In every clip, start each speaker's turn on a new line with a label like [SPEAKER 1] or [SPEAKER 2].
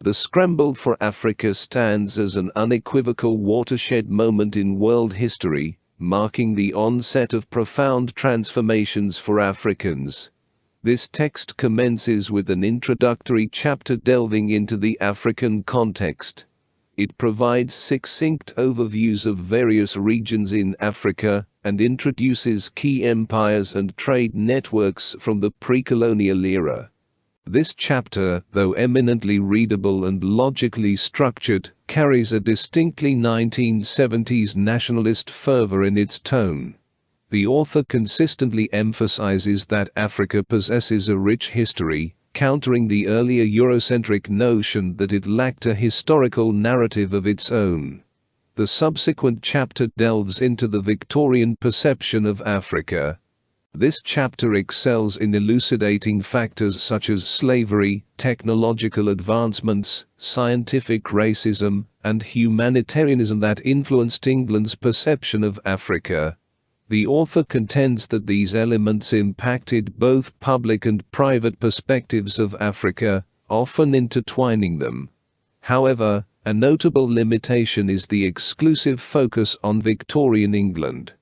[SPEAKER 1] The Scramble for Africa stands as an unequivocal watershed moment in world history, marking the onset of profound transformations for Africans. This text commences with an introductory chapter delving into the African context. It provides succinct overviews of various regions in Africa and introduces key empires and trade networks from the pre-colonial era. This chapter, though eminently readable and logically structured, carries a distinctly 1970s nationalist fervor in its tone. The author consistently emphasizes that Africa possesses a rich history, countering the earlier Eurocentric notion that it lacked a historical narrative of its own. The subsequent chapter delves into the Victorian perception of Africa. This chapter excels in elucidating factors such as slavery, technological advancements, scientific racism, and humanitarianism that influenced England's perception of Africa. The author contends that these elements impacted both public and private perspectives of Africa, often intertwining them. However, a notable limitation is the exclusive focus on Victorian England.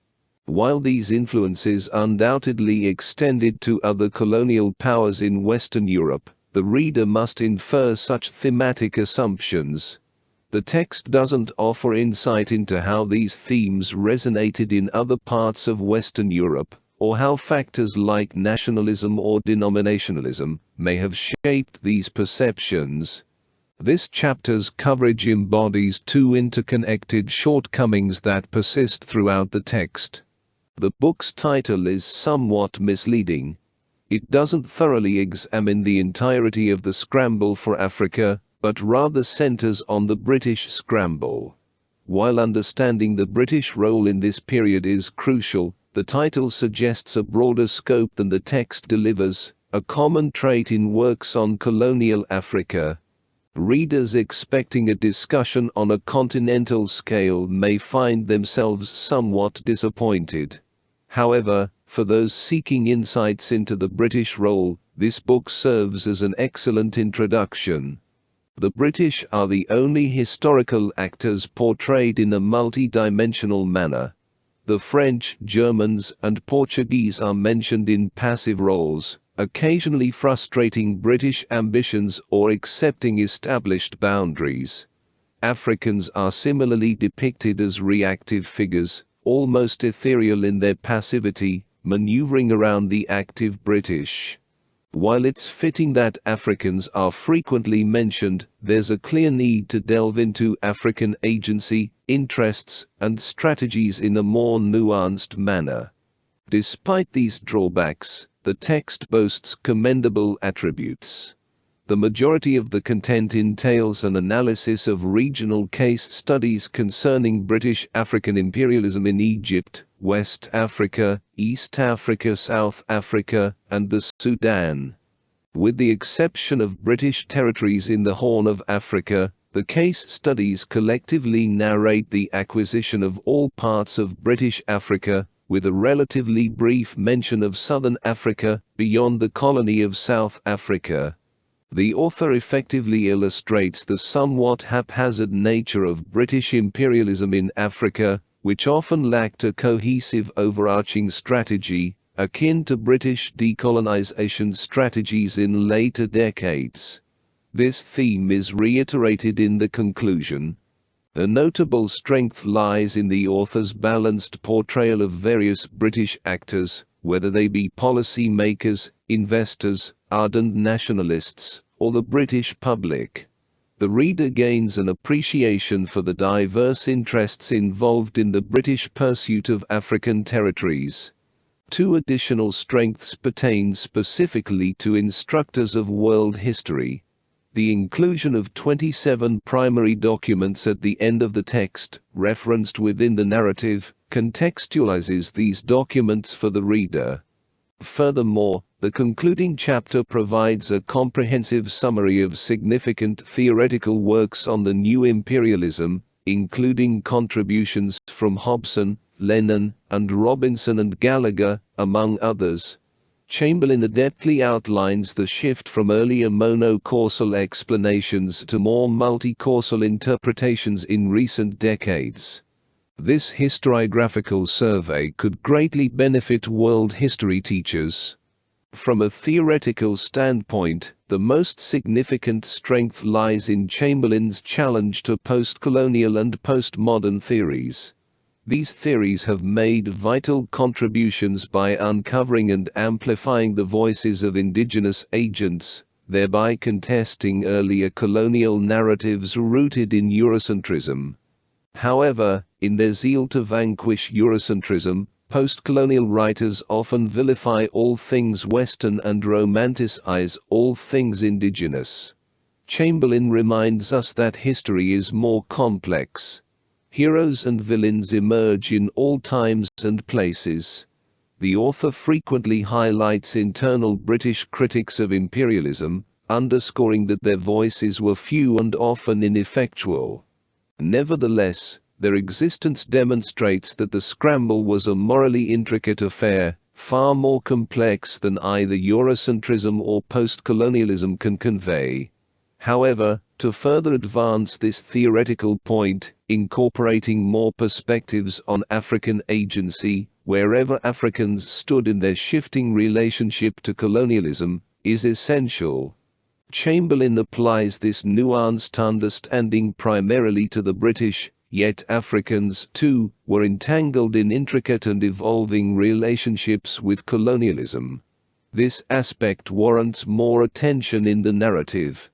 [SPEAKER 1] While these influences undoubtedly extended to other colonial powers in Western Europe, the reader must infer such thematic assumptions. The text doesn't offer insight into how these themes resonated in other parts of Western Europe, or how factors like nationalism or denominationalism may have shaped these perceptions. This chapter's coverage embodies two interconnected shortcomings that persist throughout the text. The book's title is somewhat misleading. It doesn't thoroughly examine the entirety of the Scramble for Africa, but rather centers on the British Scramble. While understanding the British role in this period is crucial, the title suggests a broader scope than the text delivers, a common trait in works on colonial Africa. Readers expecting a discussion on a continental scale may find themselves somewhat disappointed. However, for those seeking insights into the British role, this book serves as an excellent introduction. The British are the only historical actors portrayed in a multi-dimensional manner. The French, Germans, and Portuguese are mentioned in passive roles, occasionally frustrating British ambitions or accepting established boundaries. Africans are similarly depicted as reactive figures, almost ethereal in their passivity, maneuvering around the active British. While it's fitting that Africans are frequently mentioned, there's a clear need to delve into African agency, interests, and strategies in a more nuanced manner. Despite these drawbacks, the text boasts commendable attributes. The majority of the content entails an analysis of regional case studies concerning British African imperialism in Egypt, West Africa, East Africa, South Africa, and the Sudan. With the exception of British territories in the Horn of Africa, the case studies collectively narrate the acquisition of all parts of British Africa, with a relatively brief mention of Southern Africa beyond the colony of South Africa. The author effectively illustrates the somewhat haphazard nature of British imperialism in Africa, which often lacked a cohesive overarching strategy, akin to British decolonization strategies in later decades. This theme is reiterated in the conclusion. A notable strength lies in the author's balanced portrayal of various British actors, whether they be policy makers, investors, ardent nationalists, or the British public. The reader gains an appreciation for the diverse interests involved in the British pursuit of African territories. Two additional strengths pertain specifically to instructors of world history. The inclusion of 27 primary documents at the end of the text, referenced within the narrative, contextualizes these documents for the reader. Furthermore, the concluding chapter provides a comprehensive summary of significant theoretical works on the new imperialism, including contributions from Hobson, Lennon, and Robinson and Gallagher, among others. Chamberlin adeptly outlines the shift from earlier monocausal explanations to more multicausal interpretations in recent decades. This historiographical survey could greatly benefit world history teachers. From a theoretical standpoint, the most significant strength lies in Chamberlin's challenge to postcolonial and postmodern theories. These theories have made vital contributions by uncovering and amplifying the voices of indigenous agents, thereby contesting earlier colonial narratives rooted in Eurocentrism. However, in their zeal to vanquish Eurocentrism, postcolonial writers often vilify all things Western and romanticize all things indigenous. Chamberlin reminds us that history is more complex. Heroes and villains emerge in all times and places. The author frequently highlights internal British critics of imperialism, underscoring that their voices were few and often ineffectual. Nevertheless, their existence demonstrates that the Scramble was a morally intricate affair, far more complex than either Eurocentrism or postcolonialism can convey. However, to further advance this theoretical point, incorporating more perspectives on African agency, wherever Africans stood in their shifting relationship to colonialism, is essential. Chamberlin applies this nuanced understanding primarily to the British, yet Africans, too, were entangled in intricate and evolving relationships with colonialism. This aspect warrants more attention in the narrative.